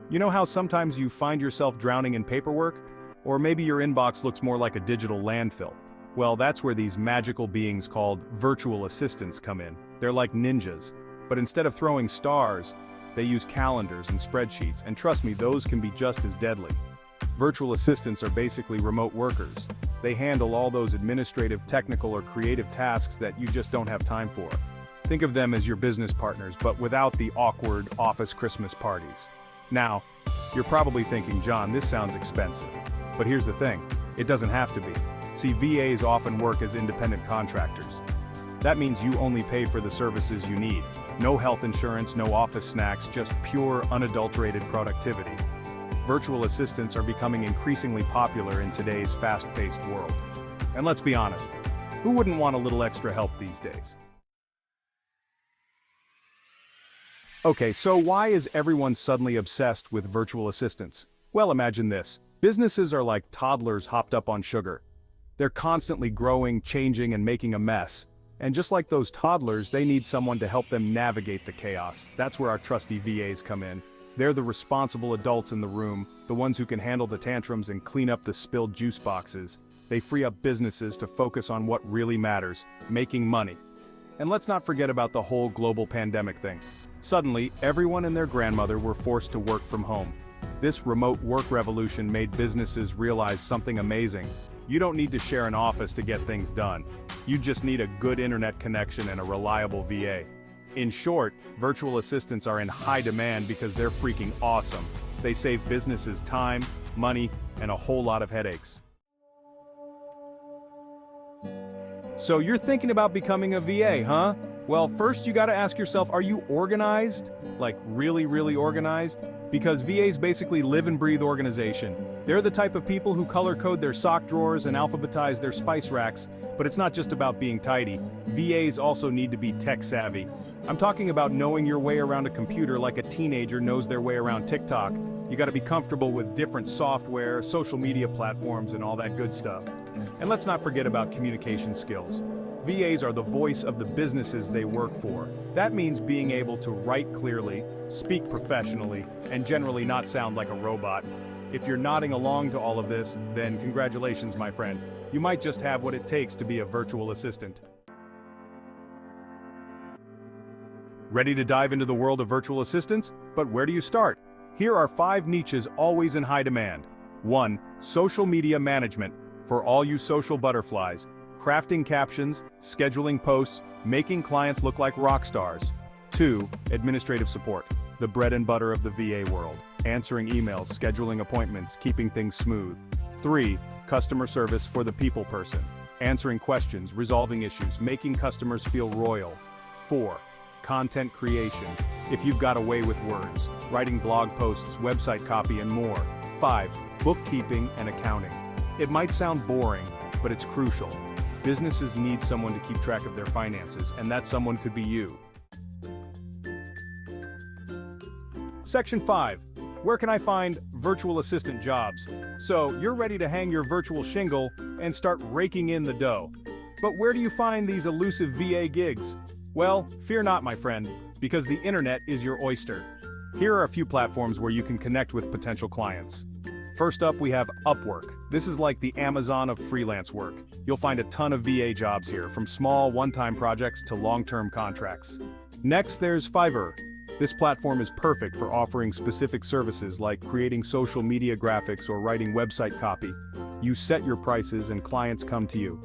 You know how sometimes you find yourself drowning in paperwork? Or maybe your inbox looks more like a digital landfill. Well, that's where these magical beings called virtual assistants come in. They're like ninjas. But instead of throwing stars, they use calendars and spreadsheets, and trust me, those can be just as deadly. Virtual assistants are basically remote workers. They handle all those administrative, technical, or creative tasks that you just don't have time for. Think of them as your business partners, but without the awkward office Christmas parties. Now, you're probably thinking, John, this sounds expensive. But here's the thing, it doesn't have to be. See, VAs often work as independent contractors. That means you only pay for the services you need. No health insurance, no office snacks, just pure, unadulterated productivity. Virtual assistants are becoming increasingly popular in today's fast-paced world. And let's be honest, who wouldn't want a little extra help these days? Okay, so why is everyone suddenly obsessed with virtual assistants? Well, imagine this. Businesses are like toddlers hopped up on sugar. They're constantly growing, changing, and making a mess. And just like those toddlers, they need someone to help them navigate the chaos. That's where our trusty VAs come in. They're the responsible adults in the room, the ones who can handle the tantrums and clean up the spilled juice boxes. They free up businesses to focus on what really matters, making money. And let's not forget about the whole global pandemic thing. Suddenly, everyone and their grandmother were forced to work from home. This remote work revolution made businesses realize something amazing. You don't need to share an office to get things done. You just need a good internet connection and a reliable VA. In short, virtual assistants are in high demand because they're freaking awesome. They save businesses time, money, and a whole lot of headaches. So you're thinking about becoming a VA, huh? Well, first you gotta ask yourself, are you organized? Like really, really organized? Because VAs basically live and breathe organization. They're the type of people who color code their sock drawers and alphabetize their spice racks, but it's not just about being tidy. VAs also need to be tech savvy. I'm talking about knowing your way around a computer like a teenager knows their way around TikTok. You gotta be comfortable with different software, social media platforms, and all that good stuff. And let's not forget about communication skills. VAs are the voice of the businesses they work for. That means being able to write clearly, speak professionally, and generally not sound like a robot. If you're nodding along to all of this, then congratulations, my friend. You might just have what it takes to be a virtual assistant. Ready to dive into the world of virtual assistants? But where do you start? Here are 5 niches always in high demand. 1. Social media management. For all you social butterflies. Crafting captions, scheduling posts, making clients look like rock stars. 2. Administrative support. The bread and butter of the VA world. Answering emails, scheduling appointments, keeping things smooth. 3. Customer service for the people person. Answering questions, resolving issues, making customers feel royal. 4. Content creation. If you've got a way with words. Writing blog posts, website copy, and more. 5. Bookkeeping and accounting. It might sound boring, but it's crucial. Businesses need someone to keep track of their finances, and that someone could be you. Section 5. Where can I find virtual assistant jobs? So, you're ready to hang your virtual shingle and start raking in the dough. But where do you find these elusive VA gigs? Well, fear not, my friend, because the internet is your oyster. Here are a few platforms where you can connect with potential clients. First up, we have Upwork. This is like the Amazon of freelance work. You'll find a ton of VA jobs here, from small, one-time projects to long-term contracts. Next, there's Fiverr. This platform is perfect for offering specific services like creating social media graphics or writing website copy. You set your prices and clients come to you.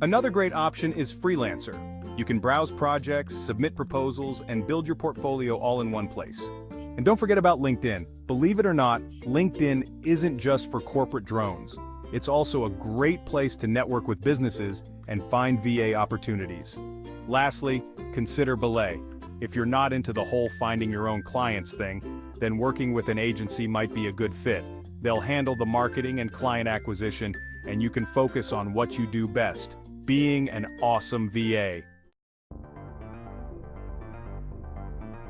Another great option is Freelancer. You can browse projects, submit proposals, and build your portfolio all in one place. And don't forget about LinkedIn. Believe it or not, LinkedIn isn't just for corporate drones. It's also a great place to network with businesses and find VA opportunities. Lastly, consider Belay. If you're not into the whole finding your own clients thing, then working with an agency might be a good fit. They'll handle the marketing and client acquisition, and you can focus on what you do best, being an awesome VA.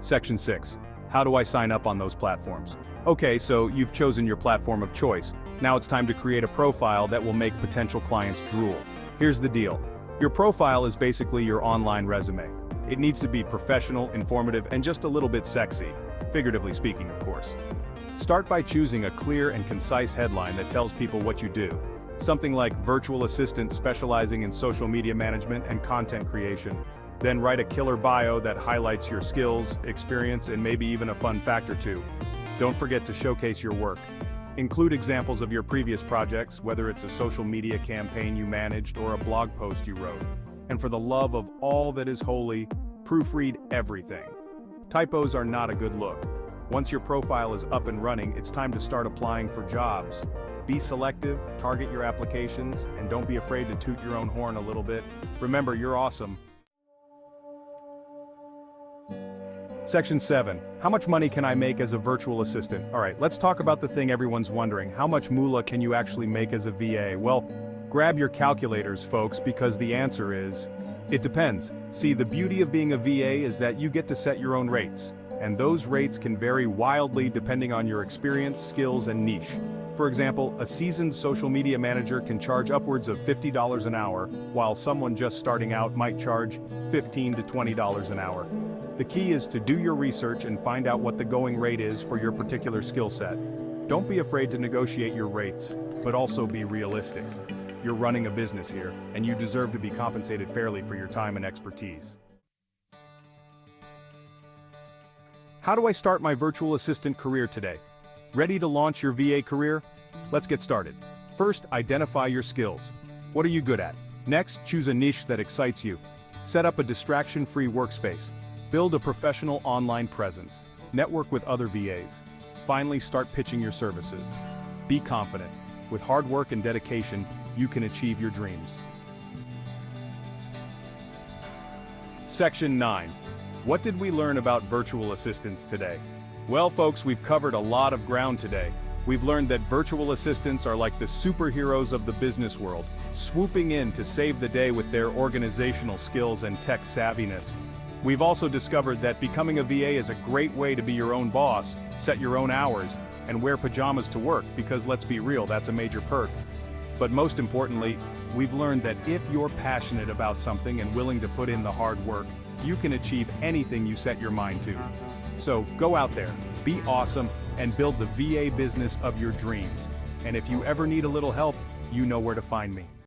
Section 6. How do I sign up on those platforms? Okay, so you've chosen your platform of choice. Now it's time to create a profile that will make potential clients drool. Here's the deal. Your profile is basically your online resume. It needs to be professional, informative, and just a little bit sexy. Figuratively speaking, of course. Start by choosing a clear and concise headline that tells people what you do. Something like virtual assistant specializing in social media management and content creation. Then write a killer bio that highlights your skills, experience, and maybe even a fun fact or two. Don't forget to showcase your work. Include examples of your previous projects, whether it's a social media campaign you managed or a blog post you wrote. And for the love of all that is holy, proofread everything. Typos are not a good look. Once your profile is up and running, it's time to start applying for jobs. Be selective, target your applications, and don't be afraid to toot your own horn a little bit. Remember, you're awesome. Section 7. How much money can I make as a virtual assistant? Alright, let's talk about the thing everyone's wondering. How much moolah can you actually make as a VA? Well, grab your calculators, folks, because the answer is, it depends. See, the beauty of being a VA is that you get to set your own rates. And those rates can vary wildly depending on your experience, skills, and niche. For example, a seasoned social media manager can charge upwards of $50 an hour, while someone just starting out might charge $15 to $20 an hour. The key is to do your research and find out what the going rate is for your particular skill set. Don't be afraid to negotiate your rates, but also be realistic. You're running a business here, and you deserve to be compensated fairly for your time and expertise. How do I start my virtual assistant career today? Ready to launch your VA career? Let's get started. First, identify your skills. What are you good at? Next, choose a niche that excites you. Set up a distraction-free workspace. Build a professional online presence. Network with other VAs. Finally, start pitching your services. Be confident. With hard work and dedication, you can achieve your dreams. Section 9. What did we learn about virtual assistants today? Well, folks, we've covered a lot of ground today. We've learned that virtual assistants are like the superheroes of the business world, swooping in to save the day with their organizational skills and tech savviness. We've also discovered that becoming a VA is a great way to be your own boss, set your own hours, and wear pajamas to work, because let's be real, that's a major perk. But most importantly, we've learned that if you're passionate about something and willing to put in the hard work, you can achieve anything you set your mind to. So go out there, be awesome, and build the VA business of your dreams. And if you ever need a little help, you know where to find me.